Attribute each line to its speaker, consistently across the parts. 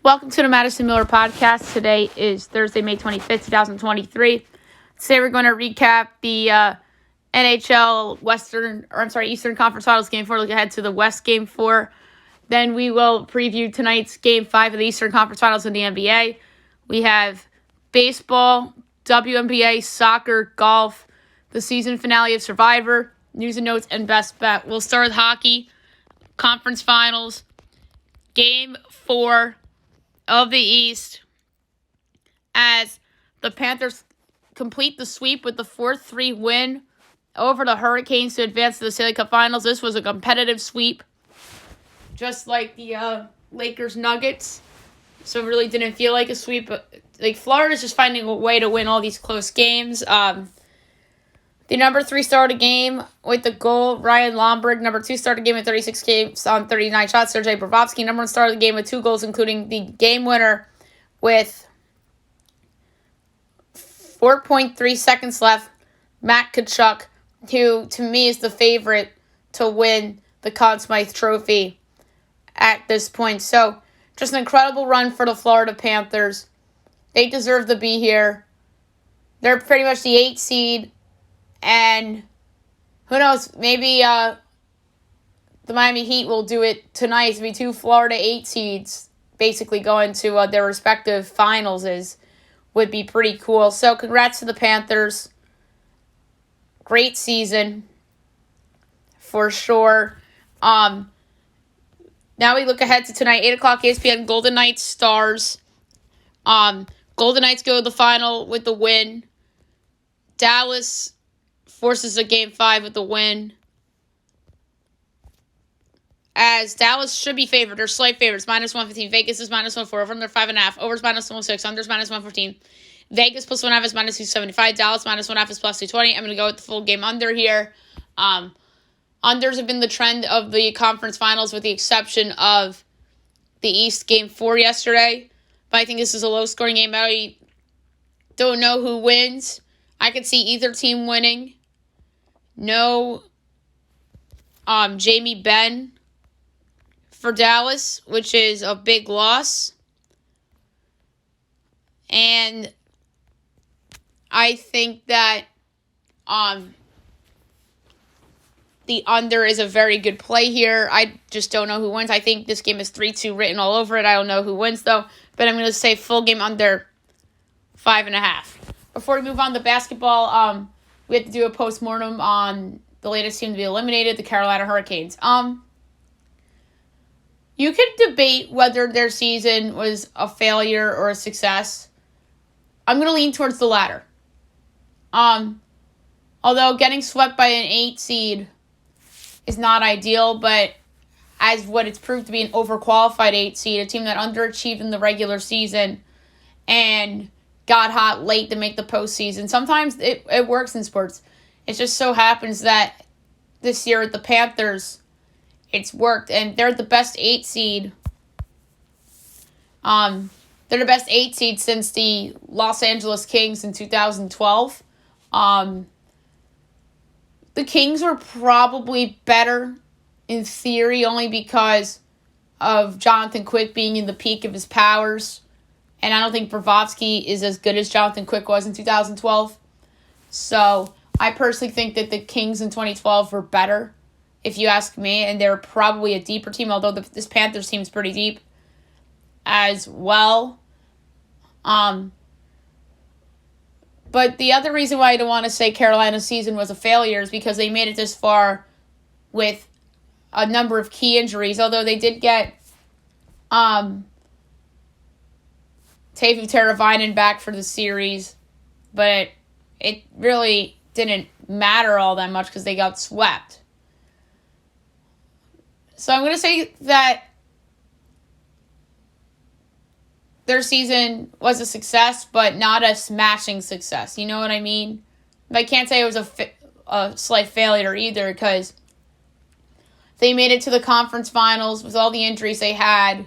Speaker 1: Welcome to the Madison Miller Podcast. Today is Thursday, May 25th, 2023. Today we're going to recap the NHL Eastern Conference Finals Game 4. Look ahead to the West Game 4. Then we will preview tonight's Game 5 of the Eastern Conference Finals in the NBA. We have baseball, WNBA, soccer, golf, the season finale of Survivor, news and notes, and best bet. We'll start with hockey, conference finals, Game 4 of the East, as the Panthers complete the sweep with the 4-3 win over the Hurricanes to advance to the Stanley Cup Finals. This was a competitive sweep, just like the Lakers Nuggets. So it really didn't feel like a sweep. But Florida's just finding a way to win all these close games. The number 3 started a game with the goal, Ryan Lomberg. Number 2 started a game with 36 games on 39 shots, Sergei Bobrovsky. Number 1 started the game with 2 goals, including the game winner with 4.3 seconds left, Matt Tkachuk, who to me is the favorite to win the Conn Smythe Trophy at this point. So just an incredible run for the Florida Panthers. They deserve to be here. They're pretty much the 8th seed. And who knows, maybe the Miami Heat will do it tonight. It'll be 2 Florida 8 seeds basically going to their respective finals would be pretty cool. So congrats to the Panthers. Great season for sure. Now we look ahead to tonight, 8 o'clock ESPN, Golden Knights Stars. Golden Knights go to the final with the win. Dallas forces a Game 5 with the win, as Dallas should be favored. They're slight favorites, -115. Vegas is -104. Over under 5.5. Overs -106. Unders -115. Vegas plus 1.5 is -275. Dallas -1.5 is +220. I'm going to go with the full game under here. Unders have been the trend of the conference finals with the exception of the East Game 4 yesterday. But I think this is a low-scoring game. I don't know who wins. I could see either team winning. No Jamie Benn for Dallas, which is a big loss. And I think that the under is a very good play here. I just don't know who wins. I think this game is 3-2 written all over it. I don't know who wins, though. But I'm going to say full game under 5.5. Before we move on to basketball, we have to do a postmortem on the latest team to be eliminated, the Carolina Hurricanes. You could debate whether their season was a failure or a success. I'm going to lean towards the latter. Although getting swept by an 8 seed is not ideal, but as what it's proved to be an overqualified 8 seed, a team that underachieved in the regular season and got hot late to make the postseason. Sometimes it works in sports. It just so happens that this year at the Panthers, it's worked, and they're the best 8 seed. They're the best 8 seed since the Los Angeles Kings in 2012. The Kings were probably better in theory only because of Jonathan Quick being in the peak of his powers. And I don't think Bobrovsky is as good as Jonathan Quick was in 2012. So I personally think that the Kings in 2012 were better, if you ask me. And they're probably a deeper team, although this Panthers team is pretty deep as well. But the other reason why I don't want to say Carolina's season was a failure is because they made it this far with a number of key injuries. Although they did get Teuvo Teravainen back for the series, but it really didn't matter all that much because they got swept. So I'm going to say that their season was a success, but not a smashing success. You know what I mean? But I can't say it was a slight failure either, because they made it to the conference finals with all the injuries they had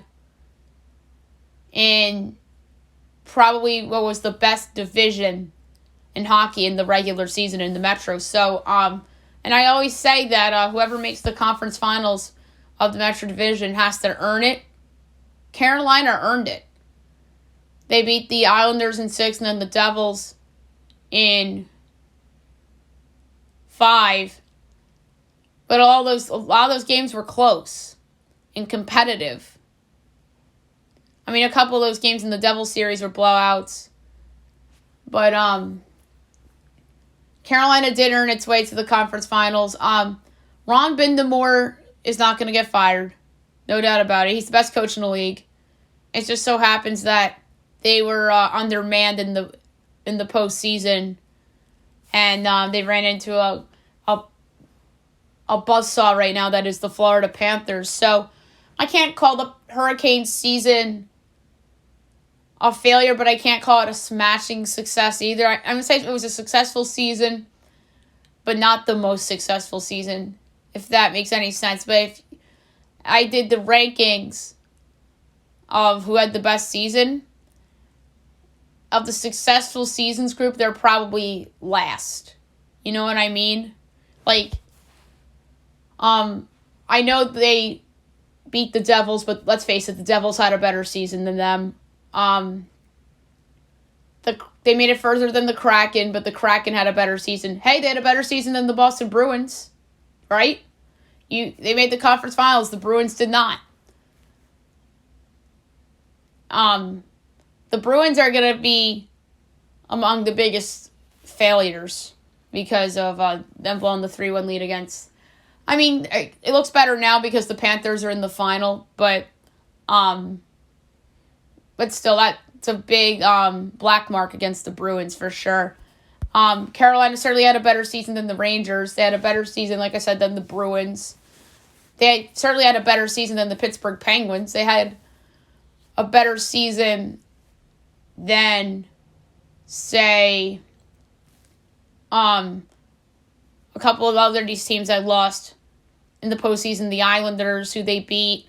Speaker 1: in probably what was the best division in hockey in the regular season in the Metro. So, and I always say that whoever makes the conference finals of the Metro Division has to earn it. Carolina earned it. They beat the Islanders in 6 and then the Devils in 5. But a lot of those games were close and competitive. I mean, a couple of those games in the Devils series were blowouts. But Carolina did earn its way to the conference finals. Ron Bindamore is not going to get fired. No doubt about it. He's the best coach in the league. It just so happens that they were undermanned in the postseason, and they ran into a buzzsaw right now that is the Florida Panthers. So I can't call the Hurricanes season a failure, but I can't call it a smashing success either. I'm going to say it was a successful season, but not the most successful season, if that makes any sense. But if I did the rankings of who had the best season, of the successful seasons group, they're probably last. You know what I mean? Like, I know they beat the Devils, but let's face it, the Devils had a better season than them. They made it further than the Kraken, but the Kraken had a better season. Hey, they had a better season than the Boston Bruins, right? They made the conference finals. The Bruins did not. The Bruins are going to be among the biggest failures because of them blowing the 3-1 lead against. I mean, it looks better now because the Panthers are in the final, but still, that's a big black mark against the Bruins for sure. Carolina certainly had a better season than the Rangers. They had a better season, like I said, than the Bruins. They certainly had a better season than the Pittsburgh Penguins. They had a better season than, say, a couple of other these teams that lost in the postseason, the Islanders, who they beat.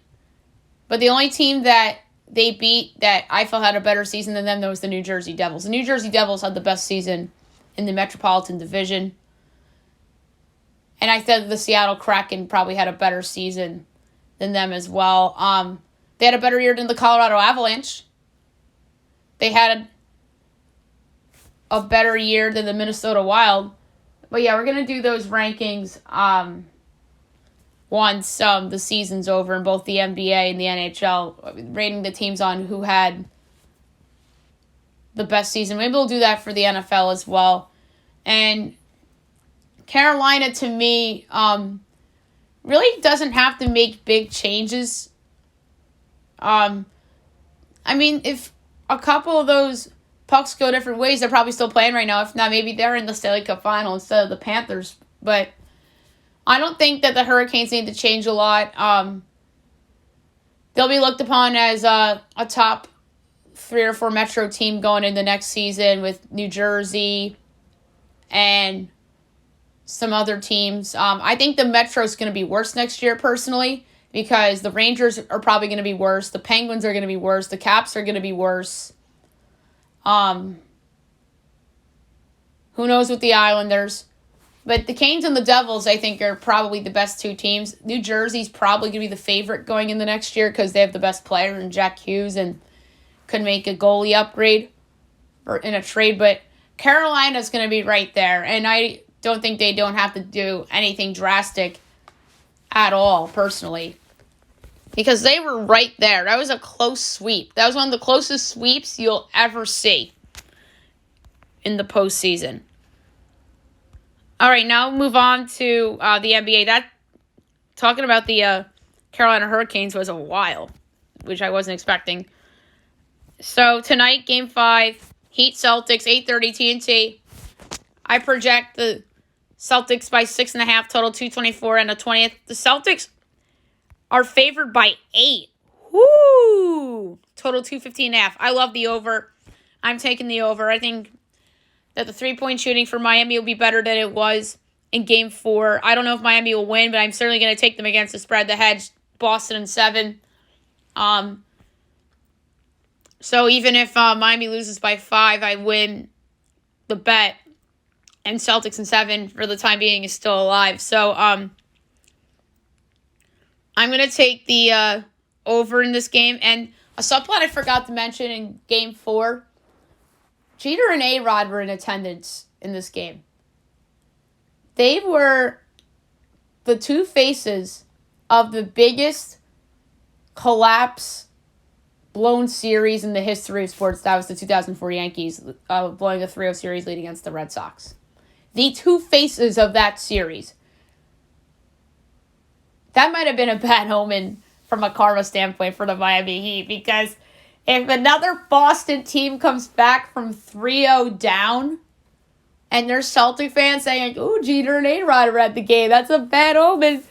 Speaker 1: But the only team that they beat that I felt had a better season than them, that was the New Jersey Devils. The New Jersey Devils had the best season in the Metropolitan Division. And I said the Seattle Kraken probably had a better season than them as well. They had a better year than the Colorado Avalanche. They had a better year than the Minnesota Wild. But yeah, we're going to do those rankings once the season's over in both the NBA and the NHL, rating the teams on who had the best season. Maybe we'll do that for the NFL as well. And Carolina, to me, really doesn't have to make big changes. I mean, if a couple of those pucks go different ways, they're probably still playing right now. If not, maybe they're in the Stanley Cup final instead of the Panthers. But I don't think that the Hurricanes need to change a lot. They'll be looked upon as a top 3 or 4 Metro team going into next season with New Jersey and some other teams. I think the Metro's going to be worse next year, personally, because the Rangers are probably going to be worse. The Penguins are going to be worse. The Caps are going to be worse. Who knows with the Islanders? But the Canes and the Devils, I think, are probably the best 2 teams. New Jersey's probably going to be the favorite going in the next year because they have the best player in Jack Hughes and could make a goalie upgrade or in a trade. But Carolina's going to be right there. And I don't think they don't have to do anything drastic at all, personally. Because they were right there. That was a close sweep. That was one of the closest sweeps you'll ever see in the postseason. All right, now move on to the NBA. Talking about the Carolina Hurricanes was a while, which I wasn't expecting. So tonight, Game 5, Heat Celtics, 8:30 TNT. I project the Celtics by 6.5, total 224 and a 20th. The Celtics are favored by 8. Woo! Total 215.5. I love the over. I'm taking the over. I think that the 3-point shooting for Miami will be better than it was in Game 4. I don't know if Miami will win, but I'm certainly going to take them against the spread. The hedge, Boston in 7. So even if Miami loses by 5, I win the bet. And Celtics in 7 for the time being is still alive. So I'm going to take the over in this game. And A subplot I forgot to mention in Game 4, Jeter and A-Rod were in attendance in this game. They were the two faces of the biggest collapse blown series in the history of sports. That was the 2004 Yankees blowing a 3-0 series lead against the Red Sox. The two faces of that series. That might have been a bad omen from a karma standpoint for the Miami Heat, because if another Boston team comes back from 3-0 down and there's Celtic fans saying, "Ooh, Jeter and A-Rod are at the game," that's a bad omen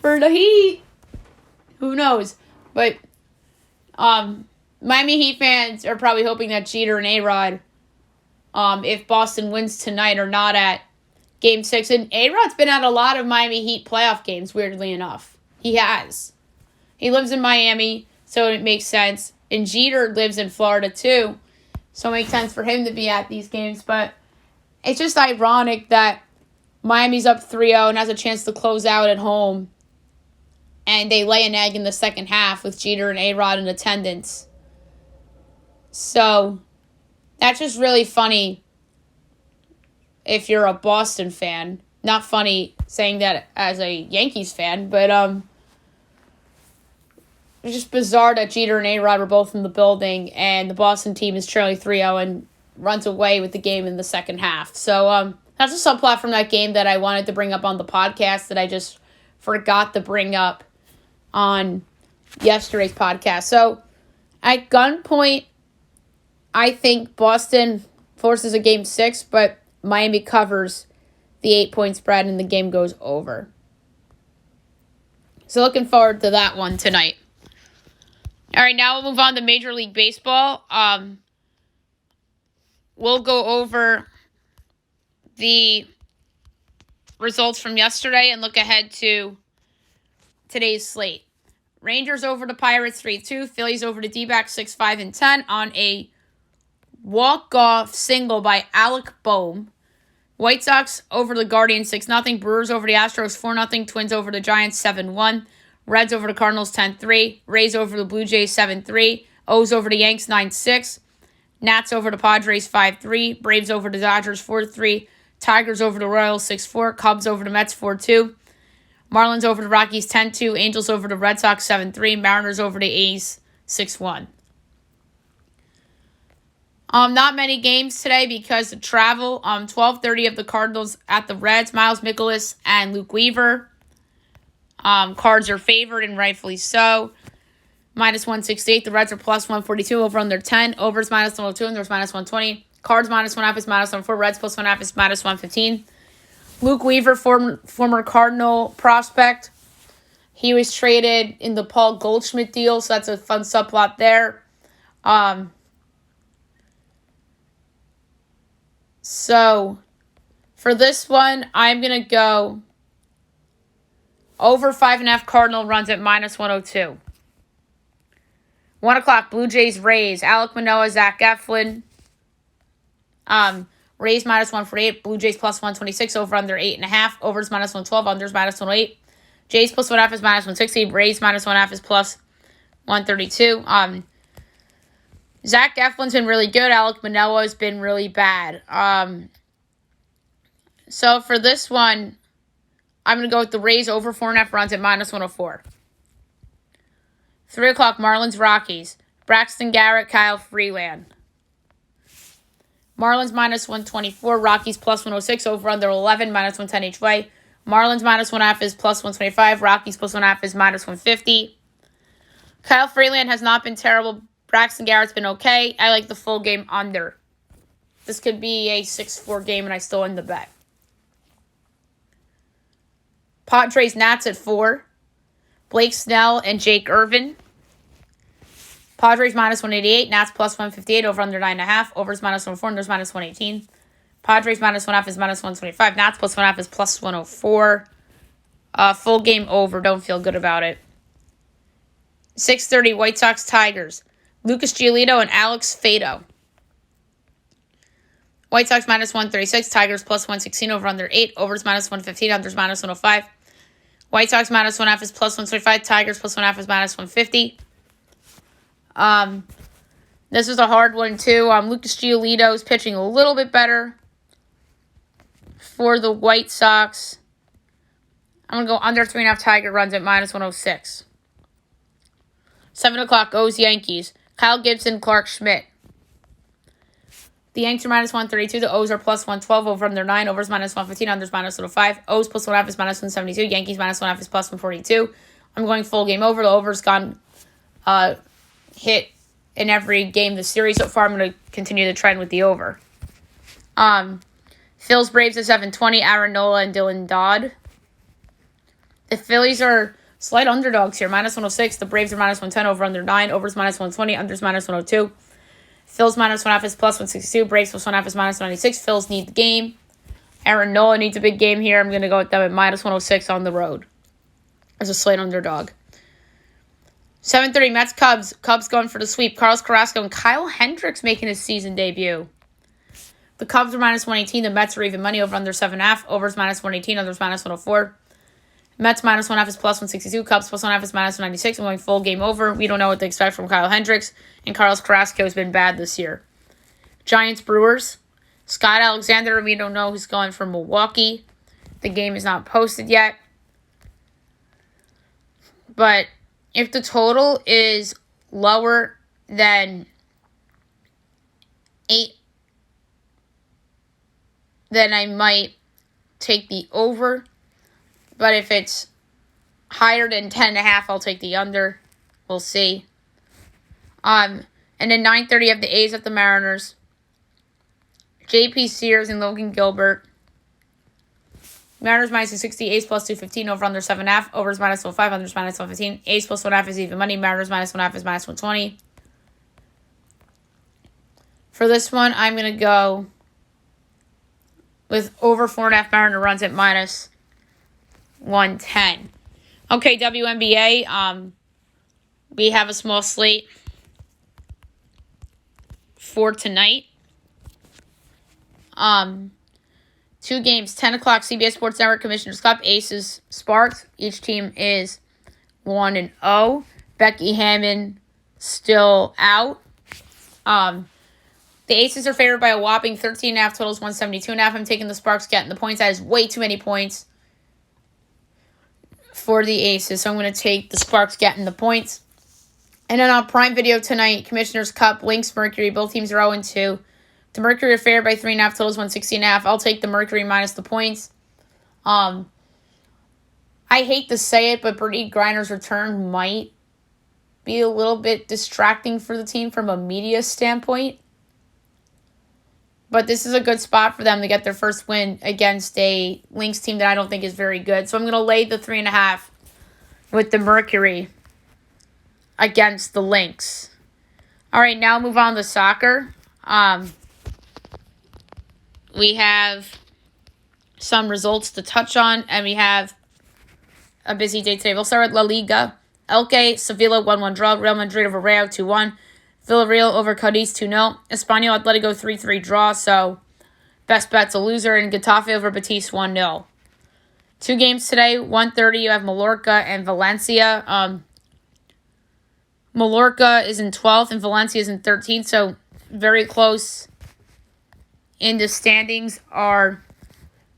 Speaker 1: for the Heat. Who knows? But Miami Heat fans are probably hoping that Jeter and A-Rod, if Boston wins tonight, are not at Game 6. And A-Rod's been at a lot of Miami Heat playoff games, weirdly enough. He has. He lives in Miami, so it makes sense. And Jeter lives in Florida, too. So it makes sense for him to be at these games. But it's just ironic that Miami's up 3-0 and has a chance to close out at home. And they lay an egg in the second half with Jeter and A-Rod in attendance. So that's just really funny if you're a Boston fan. Not funny saying that as a Yankees fan, but it's just bizarre that Jeter and A-Rod were both in the building and the Boston team is trailing 3-0 and runs away with the game in the second half. So that's a subplot from that game that I wanted to bring up on the podcast that I just forgot to bring up on yesterday's podcast. So at gunpoint, I think Boston forces a Game 6, but Miami covers the 8-point spread and the game goes over. So looking forward to that one tonight. All right, now we'll move on to Major League Baseball. We'll go over the results from yesterday and look ahead to today's slate. Rangers over the Pirates 3-2. Phillies over the D-backs 6-5 and 10 on a walk-off single by Alec Boehm. White Sox over the Guardians 6-0. Brewers over the Astros 4-0. Twins over the Giants 7-1. Reds over the Cardinals 10-3. Rays over the Blue Jays 7-3. O's over the Yanks 9-6. Nats over the Padres 5-3. Braves over the Dodgers 4-3. Tigers over the Royals 6-4. Cubs over the Mets 4-2. Marlins over the Rockies 10-2. Angels over the Red Sox 7-3. Mariners over the A's 6-1. Not many games today because of travel. 12:30 of the Cardinals at the Reds. Miles Mikolas and Luke Weaver. Cards are favored and rightfully so. Minus 168. The Reds are plus 142. Over under 10. Overs minus 102 and there's minus 120. Cards minus 1.5 is minus 104. Reds plus 1.5 is minus 115. Luke Weaver, former Cardinal prospect. He was traded in the Paul Goldschmidt deal, so that's a fun subplot there. So, for this one, I'm going to go over 5.5 Cardinal runs at minus 102. 1 o'clock, Blue Jays, Rays. Alek Manoah, Zach Eflin. Rays minus 148. Blue Jays plus 126. Over under 8.5. Overs minus 112. Unders minus 108. Jays plus 1.5 is minus 160. Rays minus 1.5 is plus 132. Zach Eflin's been really good. Alek Manoah has been really bad. So for this one, I'm going to go with the Rays over 4.5 runs at minus 104. 3 o'clock, Marlins, Rockies. Braxton Garrett, Kyle Freeland. Marlins minus 124. Rockies plus 106. Over under 11, minus 110 each way. Marlins minus 1.5 is plus 125. Rockies plus 1.5 is minus 150. Kyle Freeland has not been terrible. Braxton Garrett's been okay. I like the full game under. This could be a 6-4 game and I still win the bet. Padres Nats at 4. Blake Snell and Jake Irvin. Padres minus 188. Nats plus 158. Over under 9.5. Overs minus 104. Unders minus 118. Padres minus 1.5 is minus 125. Nats plus 1.5 is plus 104. Full game over. Don't feel good about it. 6:30 White Sox Tigers. Lucas Giolito and Alex Faedo. White Sox minus 136. Tigers plus 116. Over under 8. Overs minus 115. Unders minus 105. White Sox minus 1.5 is plus 125. Tigers plus 1.5 is minus 150. This is a hard one, too. Lucas Giolito is pitching a little bit better for the White Sox. I'm going to go under 3.5 Tiger runs at minus 106. 7 o'clock, O's Yankees. Kyle Gibson, Clark Schmidt. The Yanks are minus 132. The O's are plus 112. Over under 9. Overs minus 115. Unders minus 105. O's plus 1.5 is minus 172. Yankees minus 1.5 is plus 142. I'm going full game over. The over's gone hit in every game this series so far. I'm going to continue the trend with the over. Phil's Braves at 720. Aaron Nola and Dylan Dodd. The Phillies are slight underdogs here. Minus 106. The Braves are minus 110. Over under 9. Overs minus 120. Unders minus 102. Phil's minus 1.5 is plus 162. Braves plus 1.5 is minus 96. Phil's need the game. Aaron Nola needs a big game here. I'm going to go with them at minus 106 on the road as a slight underdog. 7:30 Mets Cubs. Cubs going for the sweep. Carlos Carrasco and Kyle Hendricks making his season debut. The Cubs are minus 118. The Mets are even money. Over under 7.5. Overs minus 118. Unders minus 104. Mets minus 1.5 is plus 162. Cubs plus 1.5 is minus 196. I'm going full game over. We don't know what to expect from Kyle Hendricks. And Carlos Carrasco has been bad this year. Giants Brewers. Scott Alexander, we don't know who's going for Milwaukee. The game is not posted yet. But if the total is lower than 8, then I might take the over. But if it's higher than 10.5, I'll take the under. We'll see. And then 9:30 you have the A's at the Mariners. J.P. Sears and Logan Gilbert. Mariners minus 260, A's plus 215, over under 7.5, overs minus 105, unders minus 115. A's plus 1.5 is even money. Mariners minus 1.5 is minus 120. For this one, I'm going to go with over 4.5 Mariner runs at minus 110. Okay, WNBA. We have a small slate for tonight. 2 games, 10 o'clock, CBS Sports Network, Commissioner's Cup, Aces, Sparks. Each team is 1-0. Becky Hammond still out. The Aces are favored by a whopping 13.5, totals 172.5. I'm taking the Sparks getting the points. That is way too many points for the Aces, so I'm going to take the Sparks getting the points. And then on Prime Video tonight, Commissioner's Cup, Lynx, Mercury, both teams are 0-2. The Mercury are favored by 3.5, totals 160.5. I'll take the Mercury minus the points. I hate to say it, but Brittany Griner's return might be a little bit distracting for the team from a media standpoint. But this is a good spot for them to get their first win against a Lynx team that I don't think is very good. So I'm going to lay the 3.5 with the Mercury against the Lynx. All right, now move on to soccer. We have some results to touch on, and we have a busy day today. We'll start with La Liga. Elche, Sevilla 1-1 draw. Real Madrid over Rayo 2-1. Villarreal over Cadiz 2-0. Espanyol Atletico 3-3 draw, so best bet's a loser. And Getafe over Betis 1-0. 2 games today. 1:30 you have Mallorca and Valencia. Mallorca is in 12th and Valencia is in 13th, so very close in the standings are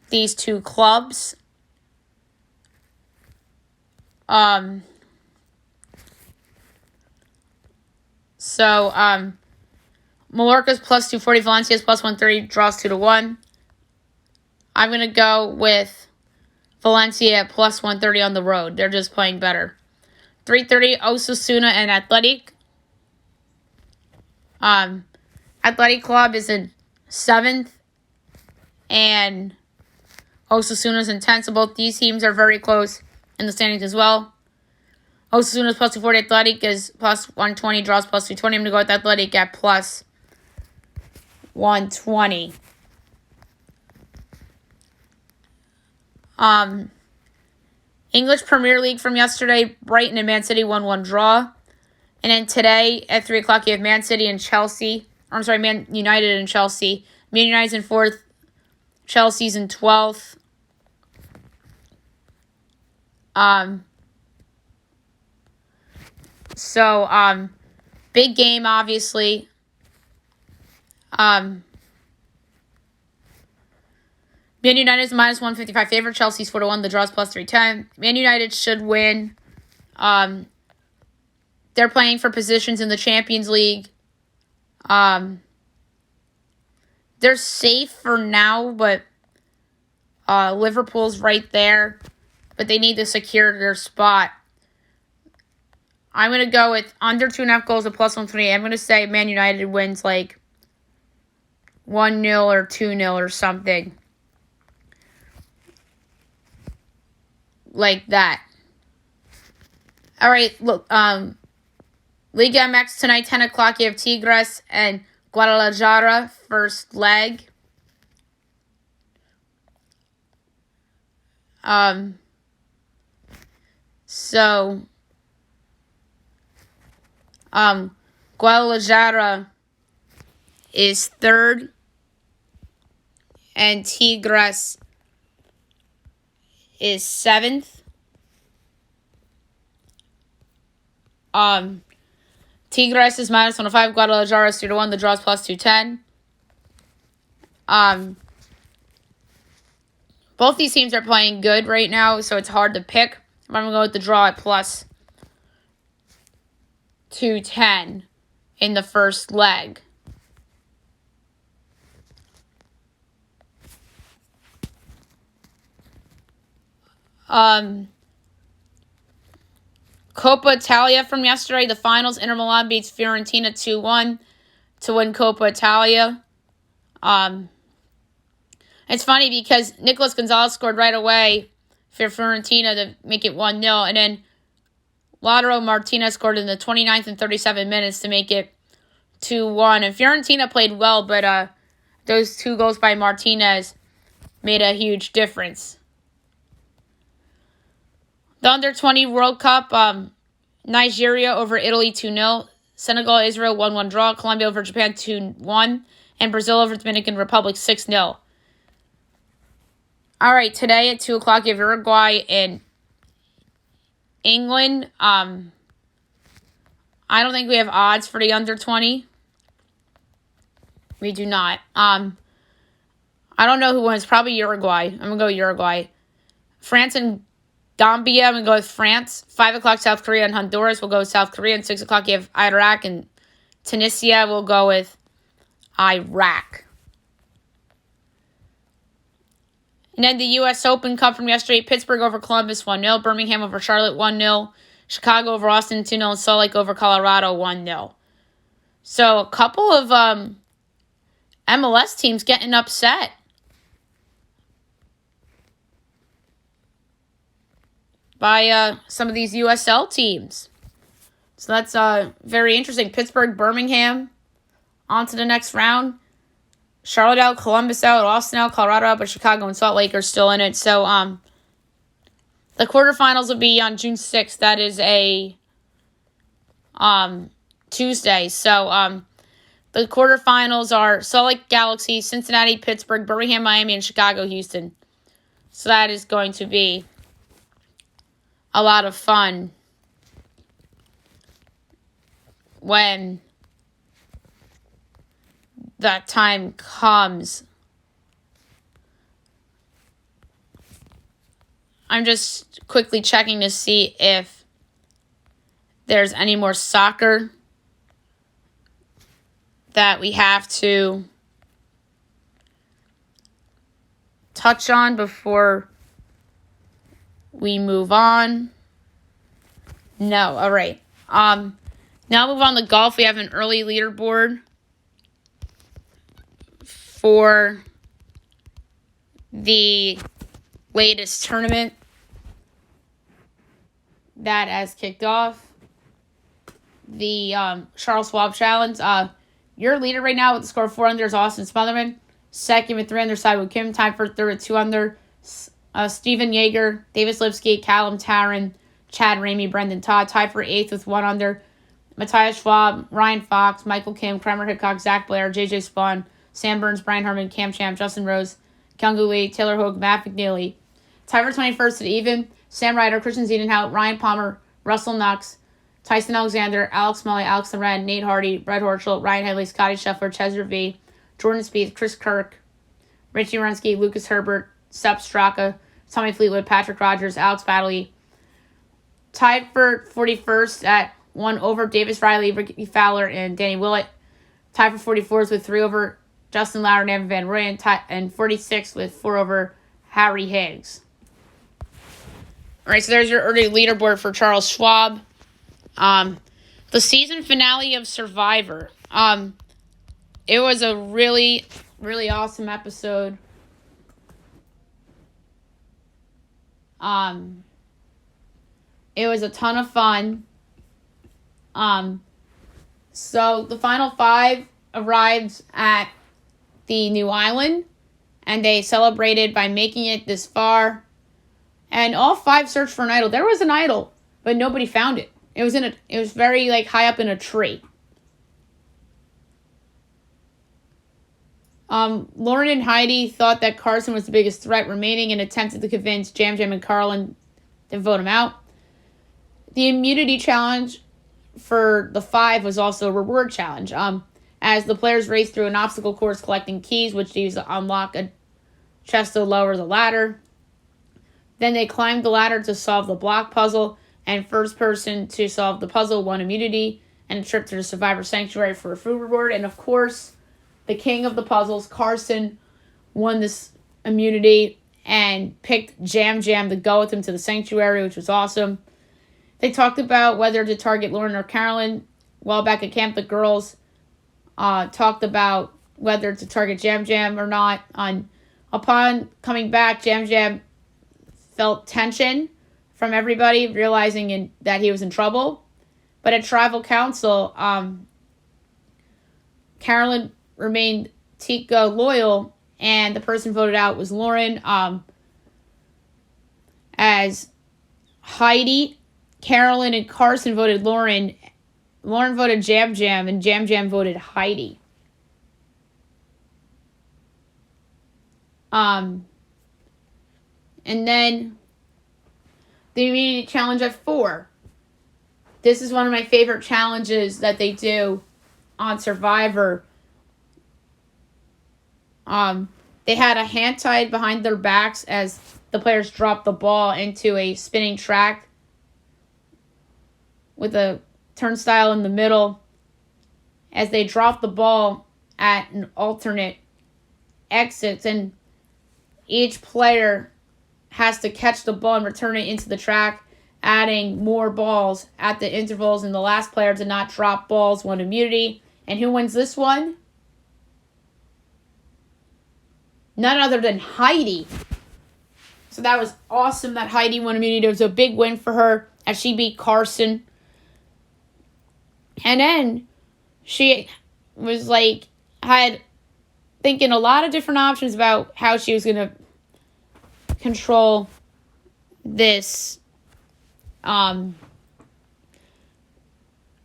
Speaker 1: these 2 clubs. Mallorca's plus 240, Valencia's plus 130, draws 2-1. I'm going to go with Valencia at plus 130 on the road. They're just playing better. 3:30, Osasuna and Athletic. Athletic Club is in 7th, and Osasuna's in 10th, so both these teams are very close in the standings as well. Osasuna's plus 240, Athletic is plus 120, draws plus 220. I'm going to go with Athletic at plus 120. English Premier League from yesterday, Brighton and Man City 1-1 draw. And then today at 3 o'clock you have Man City and Chelsea. Man United and Chelsea. Man United's in 4th. Chelsea's in 12th. Big game, obviously. Man United is minus 155 favorite. Chelsea's 4-1. The draw's plus 310. Man United should win. They're playing for positions in the Champions League. They're safe for now, but Liverpool's right there. But they need to secure their spot. I'm going to go with under 2.5 goals at plus 120. I'm going to say Man United wins like 1-0 or 2-0 or something. Like that. All right, look, Liga MX tonight, 10 o'clock, you have Tigres and Guadalajara, first leg. Guadalajara is third, and Tigres is seventh. Tigres is minus 105. Guadalajara is 2-1. The draw's plus 210. Both these teams are playing good right now, so it's hard to pick. I'm going to go with the draw at plus 210 in the first leg. Coppa Italia from yesterday, the finals. Inter Milan beats Fiorentina 2-1 to win Coppa Italia. It's funny because Nicolas Gonzalez scored right away for Fiorentina to make it 1-0, and then Lautaro Martinez scored in the 29th and 37 minutes to make it 2-1. And Fiorentina played well, but those 2 goals by Martinez made a huge difference. The Under-20 World Cup, Nigeria over Italy 2-0. Senegal, Israel 1-1 draw. Colombia over Japan 2-1. And Brazil over Dominican Republic 6-0. All right, today at 2 o'clock, you have Uruguay and England. I don't think we have odds for the Under-20. We do not. I don't know who wins. Probably Uruguay. I'm going to go Uruguay. France and Gambia, I'm going to go with France. 5 o'clock, South Korea and Honduras. We'll go with South Korea. And 6 o'clock, you have Iraq and Tunisia. We'll go with Iraq. And then the U.S. Open Cup from yesterday. Pittsburgh over Columbus 1-0. Birmingham over Charlotte 1-0. Chicago over Austin 2-0. And Salt Lake over Colorado 1-0. So a couple of MLS teams getting upset. By some of these USL teams. So that's very interesting. Pittsburgh, Birmingham, on to the next round. Charlotte out, Columbus out, Austin out, Colorado out, but Chicago and Salt Lake are still in it. So the quarterfinals will be on June 6th. That is a Tuesday. So the quarterfinals are Salt Lake Galaxy, Cincinnati, Pittsburgh, Birmingham, Miami, and Chicago, Houston. So that is going to be a lot of fun when that time comes. I'm just quickly checking to see if there's any more soccer that we have to touch on before we move on. No, all right. Now move on to golf. We have an early leaderboard for the latest tournament that has kicked off. The Charles Schwab Challenge. Your leader right now with the score of 4 under is Austin Smotherman. Second with 3 under, Siwoo Kim. Tied for third with 2 under. Steven Yeager, Davis Lipsky, Callum Tarrant, Chad Ramey, Brendan Todd. Tied for 8th with 1 under. Matthias Schwab, Ryan Fox, Michael Kim, Kramer Hickok, Zach Blair, JJ Spawn, Sam Burns, Brian Harmon, Cam Champ, Justin Rose, Kyung-Gu Lee, Taylor Hogue, Matt McNeely. Tied for 21st at even, Sam Ryder, Christian Ziedenhout, Ryan Palmer, Russell Knox, Tyson Alexander, Alex Molly, Alex Loren, Nate Hardy, Brett Horschel, Ryan Hedley, Scotty Scheffler, Cesar V, Jordan Spieth, Chris Kirk, Richie Wierenski, Lucas Herbert, Sepp Straka, Tommy Fleetwood, Patrick Rogers, Alex Baddeley. Tied for 41st at 1 over Davis Riley, Ricky Fowler, and Danny Willett. Tied for 44th with 3 over Justin Lauer and Evan Van Rooyen, and 46th with 4 over Harry Higgs. All right, so there's your early leaderboard for Charles Schwab. The season finale of Survivor. It was a really, really awesome episode. It was a ton of fun. So the final 5 arrived at the new island, and they celebrated by making it this far. And all 5 searched for an idol. There was an idol, but nobody found it. It was very high up in a tree. Lauren and Heidi thought that Carson was the biggest threat remaining and attempted to convince Jam Jam and Carlin to vote him out. The immunity challenge for the 5 was also a reward challenge. As the players raced through an obstacle course collecting keys, which they used to unlock a chest to lower the ladder. Then they climbed the ladder to solve the block puzzle, and first person to solve the puzzle won immunity and a trip to the Survivor Sanctuary for a food reward. And of course, the king of the puzzles, Carson, won this immunity and picked Jam Jam to go with him to the sanctuary, which was awesome. They talked about whether to target Lauren or Carolyn. While back at camp, the girls talked about whether to target Jam Jam or not. Upon coming back, Jam Jam felt tension from everybody, realizing that he was in trouble. But at Tribal Council, Carolyn remained Tika loyal, and the person voted out was Lauren. As Heidi, Carolyn, and Carson voted Lauren. Lauren voted Jam Jam, and Jam Jam voted Heidi. And then the immunity challenge at 4. This is one of my favorite challenges that they do on Survivor. They had a hand tied behind their backs as the players dropped the ball into a spinning track with a turnstile in the middle as they dropped the ball at an alternate exits, and each player has to catch the ball and return it into the track, adding more balls at the intervals, and the last player to not drop balls won immunity. And who wins this one? None other than Heidi. So that was awesome that Heidi won immunity. It was a big win for her as she beat Carson. And then she was had thinking a lot of different options about how she was going to control this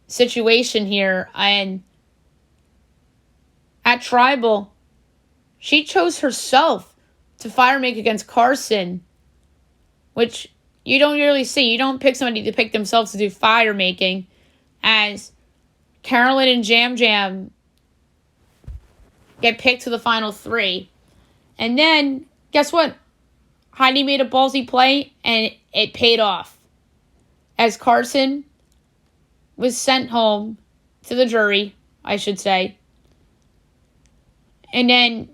Speaker 1: situation here. And at Tribal, she chose herself to fire make against Carson, which you don't really see. You don't pick somebody to pick themselves to do fire making, as Carolyn and Jam Jam get picked to the final 3. And then, guess what? Heidi made a ballsy play, and it paid off, as Carson was sent home to the jury, I should say. And then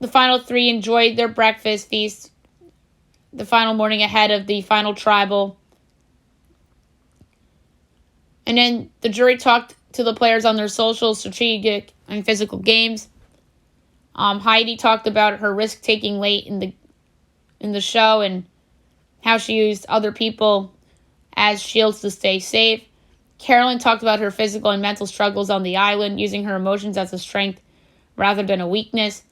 Speaker 1: the final 3 enjoyed their breakfast feast the final morning ahead of the final Tribal. And then the jury talked to the players on their social, strategic, and physical games. Heidi talked about her risk-taking late in the show and how she used other people as shields to stay safe. Carolyn talked about her physical and mental struggles on the island, using her emotions as a strength rather than a weakness.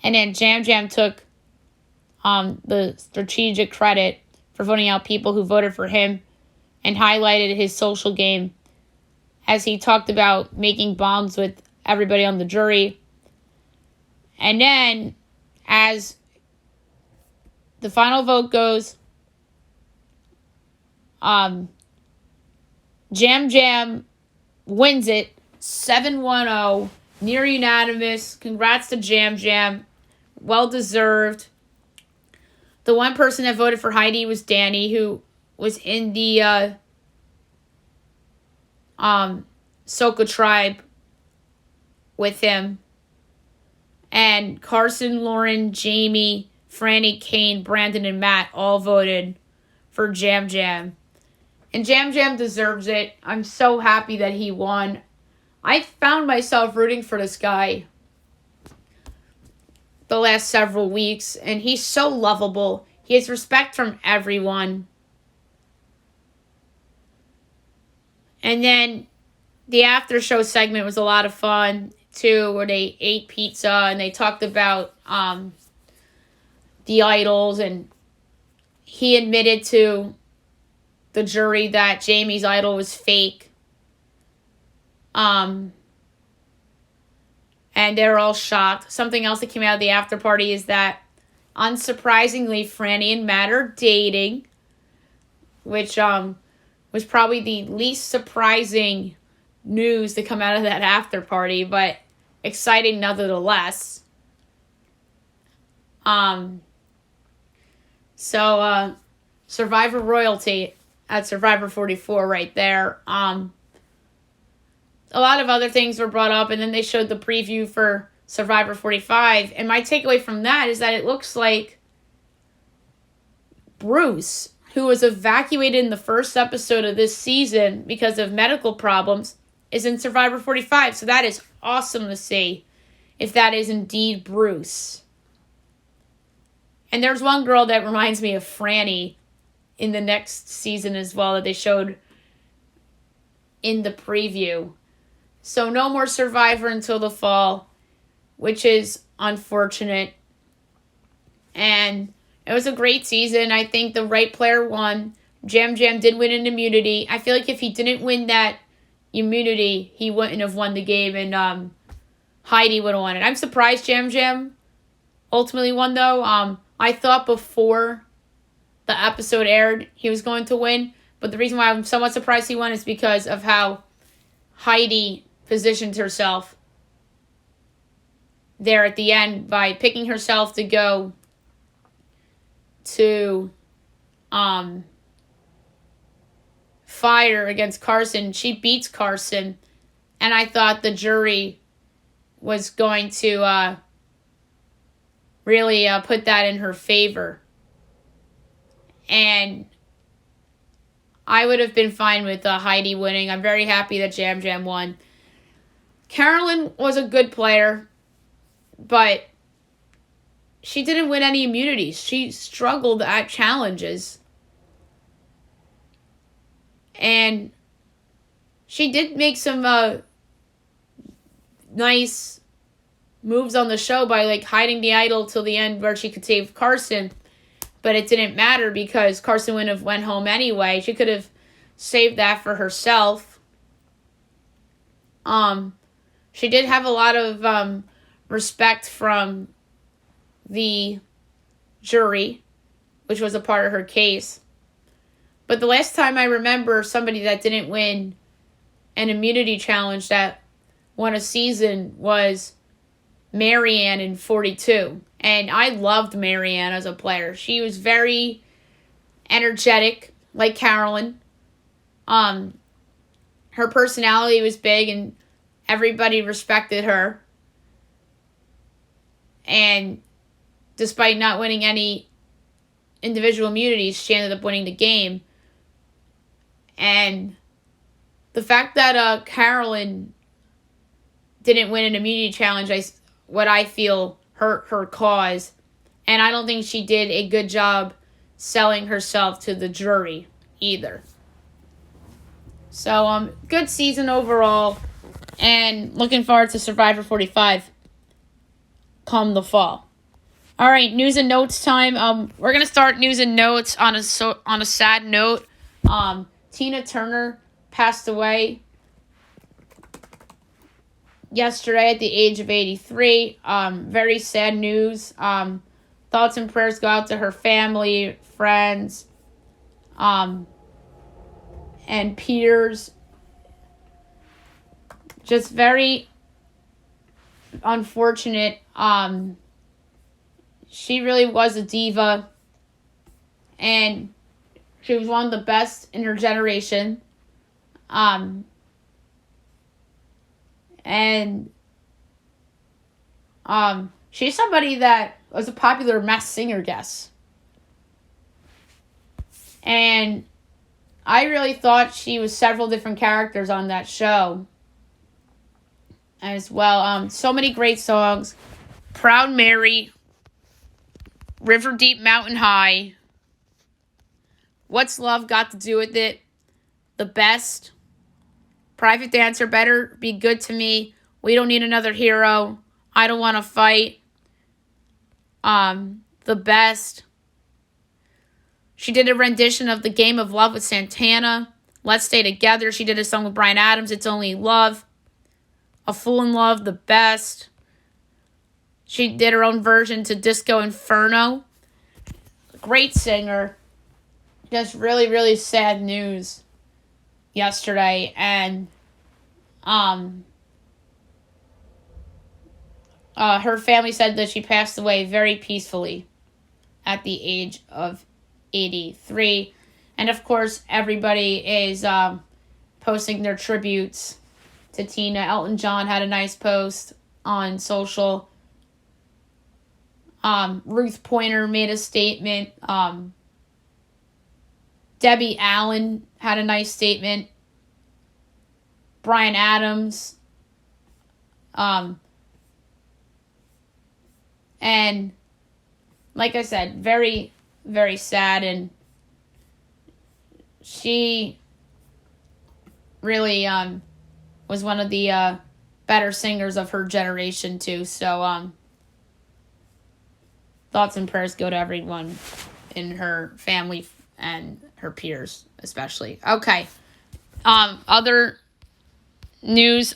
Speaker 1: And then Jam Jam took the strategic credit for voting out people who voted for him and highlighted his social game as he talked about making bonds with everybody on the jury. And then, as the final vote goes, Jam Jam Jam wins it 7-1-0, near unanimous. Congrats to Jam Jam. Well deserved. The one person that voted for Heidi was Danny, who was in the Soka tribe with him. And Carson, Lauren, Jamie, Franny, Kane, Brandon, and Matt all voted for Jam Jam. And Jam Jam deserves it. I'm so happy that he won. I found myself rooting for this guy the last several weeks, and he's so lovable. He has respect from everyone. And then the after show segment was a lot of fun too, where they ate pizza and they talked about the idols, and he admitted to the jury that Jamie's idol was fake. And they're all shocked. Something else that came out of the after party is that, unsurprisingly, Franny and Matt are dating, which was probably the least surprising news to come out of that after party, but exciting nonetheless. So Survivor royalty at Survivor 44 right there. A lot of other things were brought up, and then they showed the preview for Survivor 45, and my takeaway from that is that it looks like Bruce, who was evacuated in the first episode of this season because of medical problems, is in Survivor 45, so that is awesome to see, if that is indeed Bruce. And there's one girl that reminds me of Franny in the next season as well that they showed in the preview. So no more Survivor until the fall, which is unfortunate. And it was a great season. I think the right player won. Jam Jam did win an immunity. I feel like if he didn't win that immunity, he wouldn't have won the game, and Heidi would have won it. I'm surprised Jam Jam ultimately won, though. I thought before the episode aired he was going to win, but the reason why I'm somewhat surprised he won is because of how Heidi positioned herself there at the end by picking herself to go to fire against Carson. She beats Carson, and I thought the jury was going to really put that in her favor. And I would have been fine with Heidi winning. I'm very happy that Jam Jam won. Carolyn was a good player, but she didn't win any immunities. She struggled at challenges. And she did make some nice moves on the show by hiding the idol till the end where she could save Carson. But it didn't matter because Carson wouldn't have went home anyway. She could have saved that for herself. She did have a lot of respect from the jury, which was a part of her case. But the last time I remember somebody that didn't win an immunity challenge that won a season was Marianne in 42. And I loved Marianne as a player. She was very energetic, like Carolyn. Her personality was big and everybody respected her. And despite not winning any individual immunities, she ended up winning the game. And the fact that Carolyn didn't win an immunity challenge, what I feel hurt her cause. And I don't think she did a good job selling herself to the jury either. So, good season overall. And looking forward to Survivor 45 come the fall. All right, news and notes time. We're going to start news and notes on a sad note. Tina Turner passed away yesterday at the age of 83. Very sad news. Thoughts and prayers go out to her family, friends, and peers just very unfortunate. She really was a diva, and she was one of the best in her generation. She's somebody that was a popular Masked Singer guest. And I really thought she was several different characters on that show as well. So many great songs. Proud Mary, River Deep Mountain High, What's Love Got to Do with It, The Best, Private Dancer, Better Be Good to Me, We Don't Need Another Hero, I Don't Want to Fight, The Best. She did a rendition of The Game of Love with Santana, Let's Stay Together. She did a song with Bryan Adams, It's Only Love, A Fool in Love, The Best. She did her own version to Disco Inferno. Great singer. Just really, really sad news yesterday. And her family said that she passed away very peacefully at the age of 83. And of course, everybody is posting their tributes to Tina. Elton John had a nice post on social. Ruth Pointer made a statement. Debbie Allen had a nice statement. Bryan Adams. And like I said, very, very sad. And she really was one of the better singers of her generation too. So thoughts and prayers go to everyone in her family and her peers especially. Okay. Other news.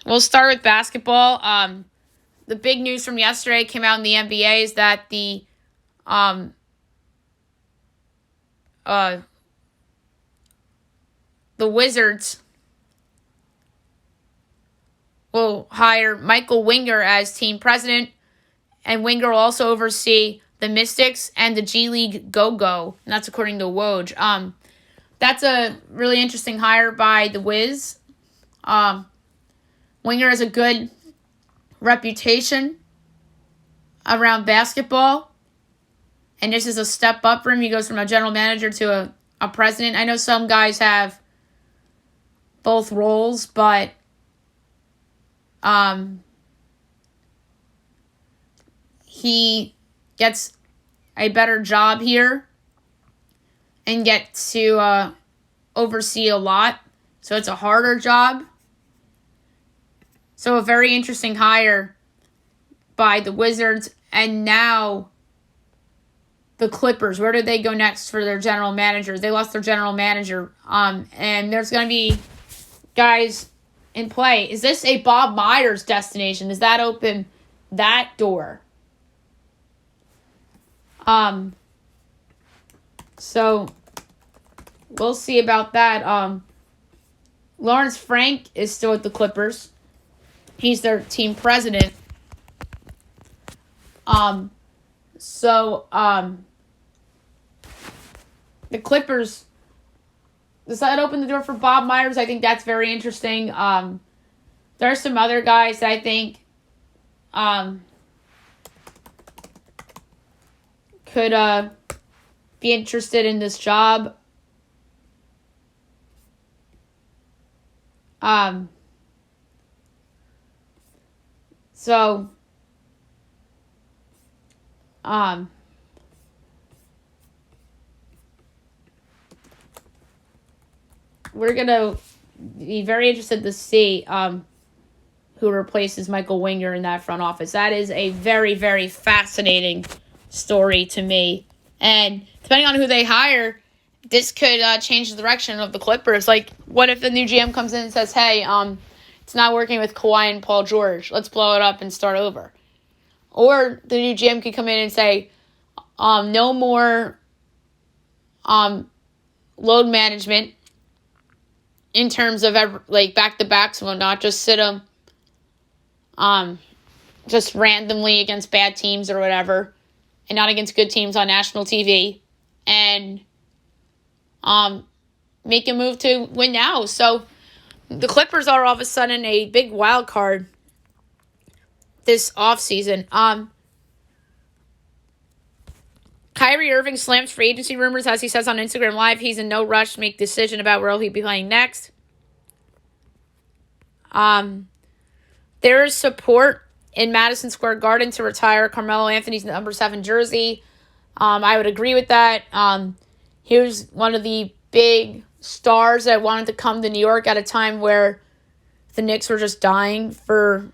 Speaker 1: We'll start with basketball. The big news from yesterday came out in the NBA is that the Wizards will hire Michael Winger as team president, and Winger will also oversee the Mystics and the G League Go-Go, and that's according to Woj. That's a really interesting hire by the Wiz. Winger has a good reputation around basketball, and this is a step up for him. He goes from a general manager to a president. I know some guys have both roles, but he gets a better job here and gets to oversee a lot. So it's a harder job. So a very interesting hire by the Wizards. And now the Clippers. Where did they go next for their general manager? They lost their general manager. And there's going to be guys in play. Is this a Bob Myers destination? Does that open that door? So we'll see about that. Lawrence Frank is still at the Clippers. He's their team president. The Clippers, does that open the door for Bob Myers? I think that's very interesting. There are some other guys that I think could be interested in this job. We're going to be very interested to see who replaces Michael Winger in that front office. That is a very, very fascinating story to me. And depending on who they hire, this could change the direction of the Clippers. Like, what if the new GM comes in and says, hey, it's not working with Kawhi and Paul George. Let's blow it up and start over. Or the new GM could come in and say, no more load management. in terms of back-to-backs and whatnot. Just sit them just randomly against bad teams or whatever, and not against good teams on national TV, and make a move to win now. So the Clippers are all of a sudden a big wild card this offseason. Kyrie Irving slams free agency rumors, as he says on Instagram Live. He's in no rush to make a decision about where he'll be playing next. There is support in Madison Square Garden to retire Carmelo Anthony's number 7 jersey. I would agree with that. He was one of the big stars that wanted to come to New York at a time where the Knicks were just dying for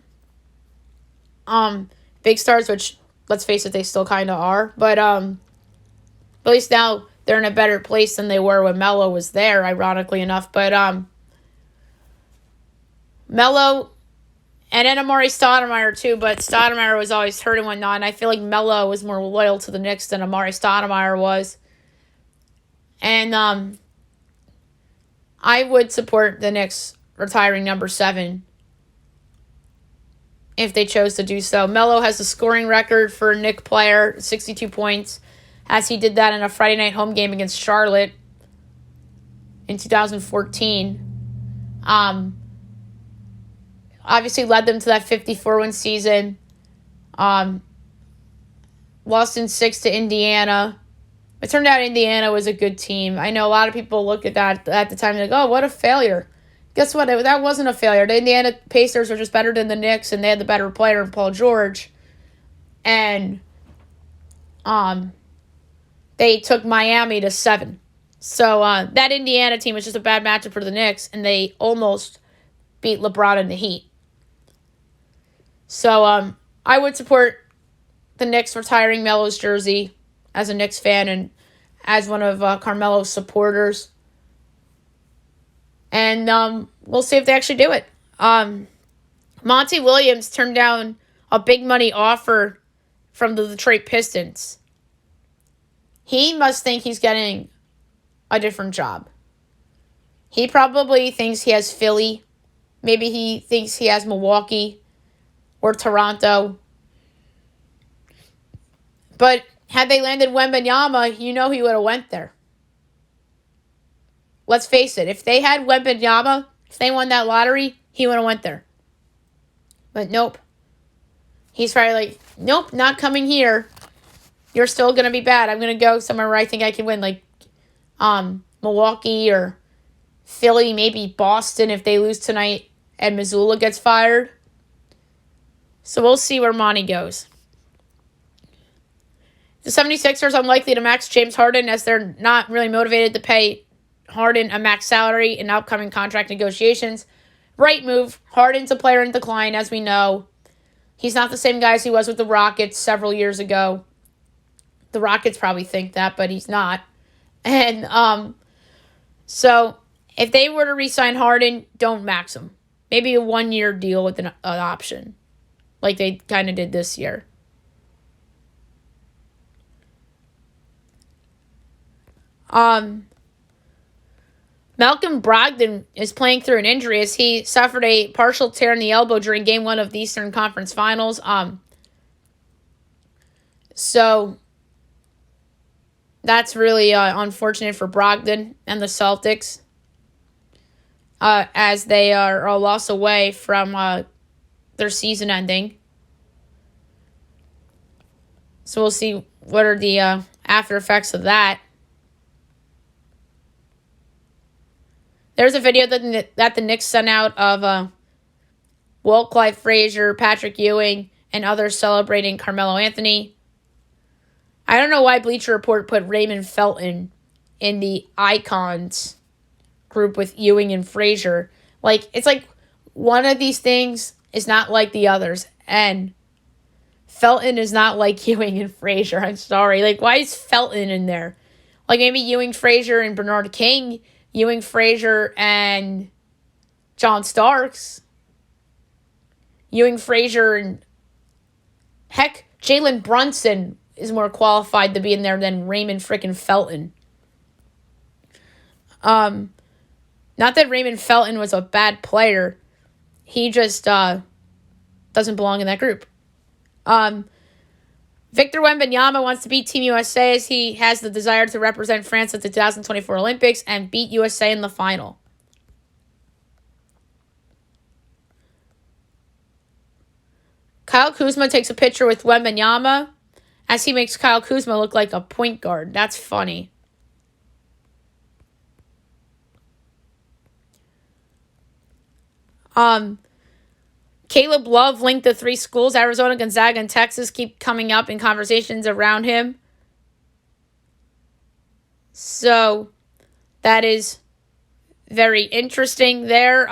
Speaker 1: big stars, which, let's face it, they still kind of are. But at least now they're in a better place than they were when Melo was there, ironically enough. But Melo, and then Amari Stoudemire too, but Stoudemire was always hurt and whatnot, and I feel like Melo was more loyal to the Knicks than Amari Stoudemire was. And I would support the Knicks retiring number 7 if they chose to do so. Melo has a scoring record for a Knick player, 62 points, as he did that in a Friday night home game against Charlotte in 2014. Obviously led them to that 54-win season. Lost in 6 to Indiana. It turned out Indiana was a good team. I know a lot of people look at that at the time and like, oh, what a failure. Guess what? That wasn't a failure. The Indiana Pacers are just better than the Knicks, and they had the better player in Paul George. And they took Miami to 7. So that Indiana team was just a bad matchup for the Knicks, and they almost beat LeBron and the Heat. So I would support the Knicks retiring Melo's jersey as a Knicks fan and as one of Carmelo's supporters. And we'll see if they actually do it. Monty Williams turned down a big money offer from the Detroit Pistons. He must think he's getting a different job. He probably thinks he has Philly. Maybe he thinks he has Milwaukee or Toronto. But had they landed Wembanyama, you know he would have went there. Let's face it, if they had Wembanyama, if they won that lottery, he would have went there. But nope. He's probably like, nope, not coming here. You're still going to be bad. I'm going to go somewhere where I think I can win, like Milwaukee or Philly, maybe Boston if they lose tonight and Missoula gets fired. So we'll see where Monty goes. The 76ers unlikely to max James Harden, as they're not really motivated to pay Harden a max salary in upcoming contract negotiations. Right move. Harden's a player in decline, as we know. He's not the same guy as he was with the Rockets several years ago. The Rockets probably think that, but he's not. And so if they were to re-sign Harden, don't max him. Maybe a 1-year deal with an option, like they kind of did this year. Malcolm Brogdon is playing through an injury as he suffered a partial tear in the elbow during Game 1 of the Eastern Conference Finals. So that's really unfortunate for Brogdon and the Celtics, as they are a loss away from their season ending. So we'll see what are the after effects of that. There's a video that the Knicks sent out of Walt Clyde Frazier, Patrick Ewing, and others celebrating Carmelo Anthony. I don't know why Bleacher Report put Raymond Felton in the icons group with Ewing and Frazier. Like, it's like one of these things is not like the others. And Felton is not like Ewing and Frazier. I'm sorry. Like, why is Felton in there? Like, maybe Ewing, Frazier, and Bernard King. Ewing, Frazier, and John Starks. Ewing, Frazier, and heck, Jalen Brunson is more qualified to be in there than Raymond frickin' Felton. Not that Raymond Felton was a bad player. He just doesn't belong in that group. Victor Wembanyama wants to beat Team USA as he has the desire to represent France at the 2024 Olympics and beat USA in the final. Kyle Kuzma takes a picture with Wembanyama as he makes Kyle Kuzma look like a point guard. That's funny. Caleb Love linked the 3 schools, Arizona, Gonzaga, and Texas, keep coming up in conversations around him. So that is very interesting there.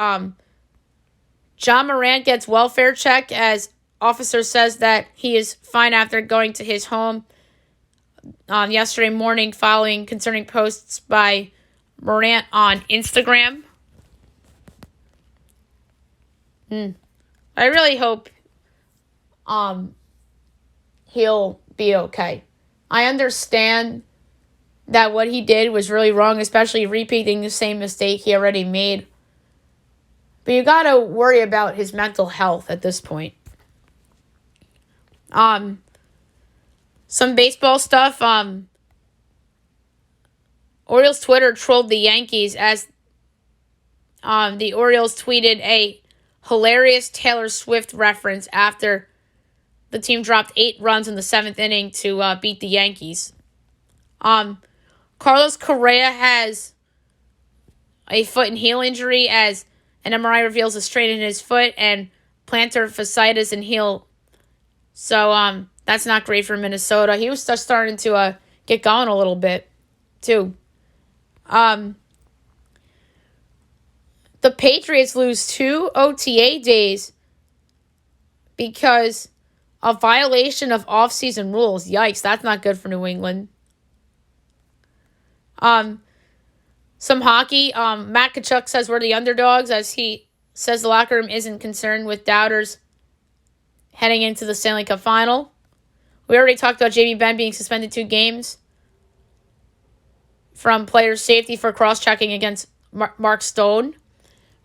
Speaker 1: John Morant gets welfare check as officer says that he is fine after going to his home yesterday morning following concerning posts by Morant on Instagram. I really hope he'll be okay. I understand that what he did was really wrong, especially repeating the same mistake he already made. But you got to worry about his mental health at this point. Some baseball stuff. Orioles Twitter trolled the Yankees as the Orioles tweeted a hilarious Taylor Swift reference after the team dropped 8 runs in the 7th inning to beat the Yankees. Carlos Correa has a foot and heel injury as an MRI reveals a strain in his foot and plantar fasciitis and heel. So that's not great for Minnesota. He was just starting to get going a little bit too. The Patriots lose 2 OTA days because of violation of off-season rules. Yikes, that's not good for New England. Some hockey. Matt Tkachuk says we're the underdogs as he says the locker room isn't concerned with doubters heading into the Stanley Cup final. We already talked about Jamie Benn being suspended 2 games from player safety for cross-checking against Mark Stone.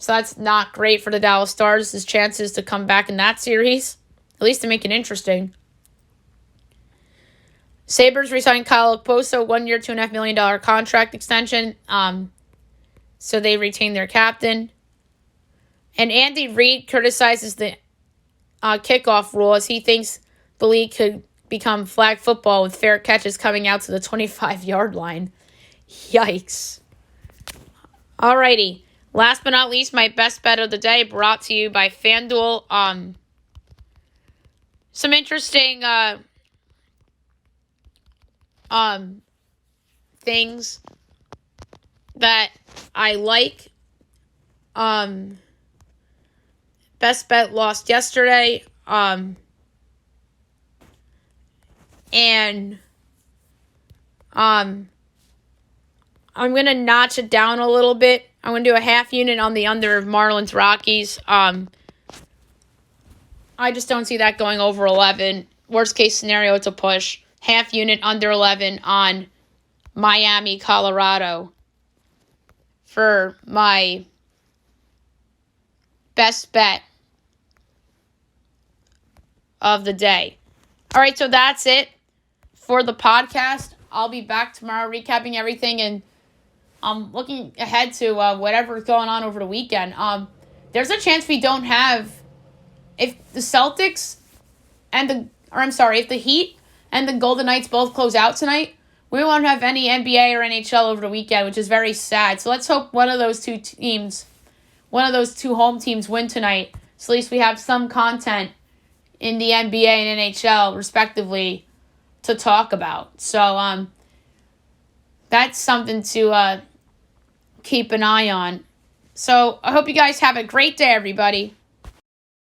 Speaker 1: So that's not great for the Dallas Stars' his chances to come back in that series, at least to make it interesting. Sabres re-signed Kyle Okposo, 1 year, $2.5 million contract extension. So they retain their captain. And Andy Reid criticizes the kickoff rule as he thinks the league could become flag football with fair catches coming out to the 25-yard line. Yikes. Alrighty. Last but not least, my best bet of the day brought to you by FanDuel. Some interesting things that I like. Best bet lost yesterday. And I'm going to notch it down a little bit. I'm going to do a half unit on the under of Marlins Rockies. I just don't see that going over 11. Worst case scenario, it's a push. Half unit under 11 on Miami, Colorado for my best bet of the day. All right, so that's it for the podcast. I'll be back tomorrow recapping everything, and I'm looking ahead to whatever's going on over the weekend. There's a chance we don't have, if the Celtics and if the Heat and the Golden Knights both close out tonight, we won't have any NBA or NHL over the weekend, which is very sad. So let's hope one of those two home teams win tonight. So at least we have some content in the NBA and NHL, respectively, to talk about. So that's something to keep an eye on. So I hope you guys have a great day, everybody.